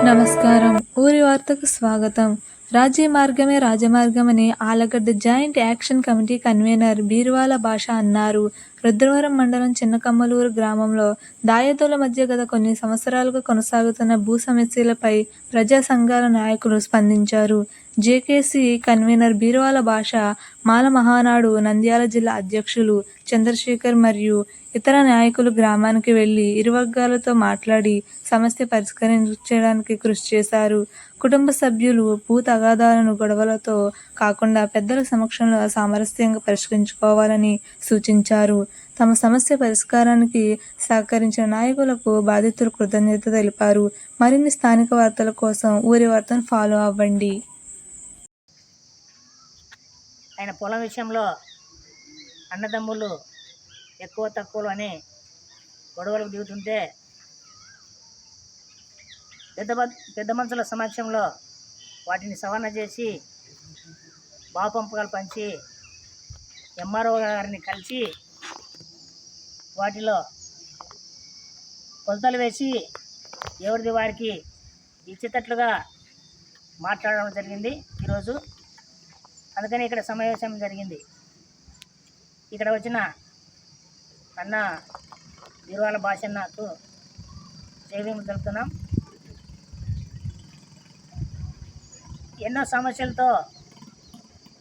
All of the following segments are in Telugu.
నమస్కారం. ఊరి వార్తకు స్వాగతం. రాజ్య మార్గమే రాజమార్గమని Allagadda joint action committee convener బీరువాల భాష అన్నారు. రుద్రవరం మండలం చిన్నకమ్మలూరు గ్రామంలో దాయాదుల మధ్య గత కొన్ని సంవత్సరాలుగా కొనసాగుతున్న భూ సమస్యలపై ప్రజా సంఘాల నాయకులు స్పందించారు. జేకేసీ కన్వీనర్ బీరువాల భాష, మాల మహానాడు నంద్యాల జిల్లా అధ్యక్షులు చంద్రశేఖర్ మరియు ఇతర నాయకులు గ్రామానికి వెళ్లి ఇరు వర్గాలతో మాట్లాడి సమస్య పరిష్కరించడానికి కృషి చేశారు. కుటుంబ సభ్యులు భూ తగాదాలను గొడవలతో కాకుండా పెద్దల సమక్షంలో సామరస్యంగా పరిష్కరించుకోవాలని సూచించారు. తమ సమస్య పరిష్కారానికి సహకరించిన నాయకులకు బాధితులు కృతజ్ఞత తెలిపారు. మరిన్ని స్థానిక వార్తల కోసం ఊరి వార్తను ఫాలో అవ్వండి. ఆయన పొలం విషయంలో అన్నదమ్ములు ఎక్కువ తక్కువలు అని గొడవలకు దిగుతుంటే పెద్ద మనుషుల సమక్షంలో వాటిని సవరణ చేసి బాపంపకాలు పంచి ఎంఆర్ఓ గారిని కలిసి వాటిలో కొలతలు వేసి ఎవరిది వారికి ఇచ్చేటట్లుగా మాట్లాడడం జరిగింది ఈరోజు. అందుకని ఇక్కడ సమావేశం జరిగింది. ఇక్కడ వచ్చిన అన్న బీరువాల భాషన్నకు జైవీములు తెలుపుతున్నాం. ఎన్నో సమస్యలతో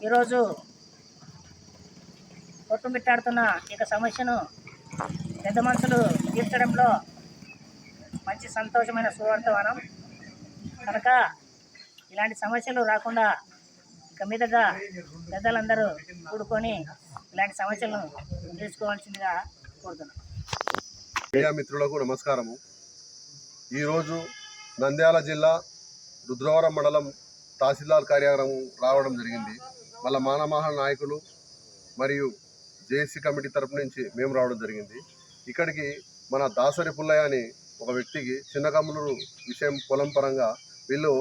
ఈరోజు కొట్టుమిట్టాడుతున్న ఇక సమస్యను పెద్ద మనుషులు తీర్చడంలో మంచి సంతోషమైన సువార్తమానం. కనుక ఇలాంటి సమస్యలు రాకుండా ఇక మీదగా పెద్దలందరూ కూడుకొని ఇలాంటి సమస్యలను తీర్చుకోవాల్సిందిగా కోరుతున్నాం. మీడియా మిత్రులకు నమస్కారము. ఈరోజు నంద్యాల జిల్లా రుద్రవరం మండలం తహసీల్దార్ కార్యాలయం రావడం జరిగింది. వాళ్ళ మానమహా నాయకులు మరియు జేఏసీ కమిటీ తరపు నుంచి మేము రావడం జరిగింది. ఇక్కడికి మన దాసరి పుల్లయ్య అని ఒక వ్యక్తికి చిన్నకమ్మలూరు విషయం పొలం పరంగా వీళ్ళు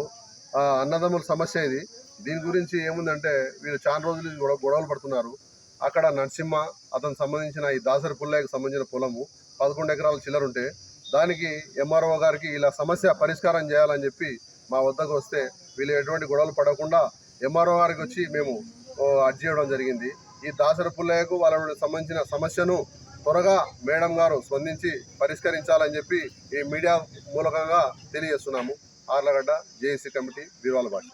అన్నదమ్ముల సమస్య ఇది. దీని గురించి ఏముందంటే వీళ్ళు చాలా రోజులు గొడవలు పడుతున్నారు. అక్కడ నరసింహ అతనికి సంబంధించిన ఈ దాసరి పుల్లయ్యకు సంబంధించిన పొలము 11 ఎకరాల చిల్లరుంటే దానికి ఎంఆర్ఓ గారికి ఇలా సమస్య పరిష్కారం చేయాలని చెప్పి మా వద్దకు వస్తే వీళ్ళు ఎటువంటి గొడవలు పడకుండా ఎంఆర్ఓ గారికి వచ్చి మేము అర్జీ చేయడం జరిగింది. ఈ దాసరి పుల్లయ్యకు వాళ్ళకి సంబంధించిన సమస్యను త్వరగా మేడం గారు స్పందించి పరిష్కరించాలని చెప్పి ఈ మీడియా మూలకంగా తెలియజేస్తున్నాము. ఆర్లగడ్డ జేఏసీ కమిటీ బీరువాల భాష.